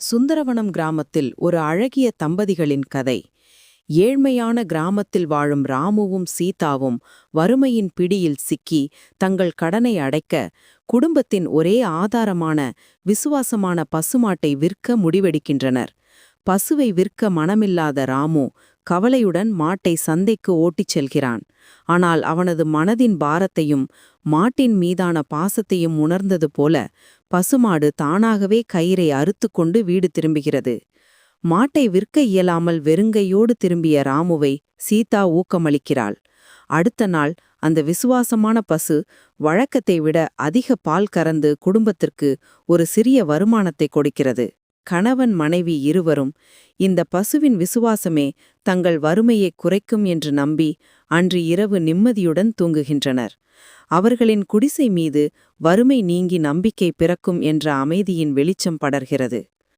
சுந்தரவனம் கிராமத்தில் ஒரு அழகிய தம்பதிகளின் கதை. ஏழ்மையான கிராமத்தில் வாழும் ராமுவும் சீதாவும் வறுமையின் பிடியில் சிக்கி தங்கள் கடனை அடைக்க குடும்பத்தின் ஒரே ஆதாரமான விசுவாசமான பசுமாட்டை விற்க முடிவெடுக்கின்றனர். பசுவை விற்க மனமில்லாத ராமு கவலையுடன் மாட்டை சந்தைக்கு ஓட்டிச் செல்கிறான். ஆனால் அவனது மனதின் பாரத்தையும் மாட்டின் மீதான பாசத்தையும் உணர்ந்தது போல பசுமாடு தானாகவே கயிறை அறுத்துக்கொண்டு வீடு திரும்புகிறது. மாட்டை விற்க இயலாமல் வெறுங்கையோடு திரும்பிய ராமுவை சீதா ஊக்கமளிக்கிறாள். அடுத்த நாள் அந்த விசுவாசமான பசு வழக்கத்தை விட அதிக பால் கறந்து குடும்பத்திற்கு ஒரு சிறிய வருமானத்தை கொடுக்கிறது. கணவன் மனைவி இருவரும் இந்த பசுவின் விசுவாசமே தங்கள் வறுமையை குறைக்கும் என்று நம்பி அன்று இரவு நிம்மதியுடன் தூங்குகின்றனர். அவர்களின் குடிசை மீது வறுமை நீங்கி நம்பிக்கை பிறக்கும் என்ற அமைதியின் வெளிச்சம் படர்கிறது.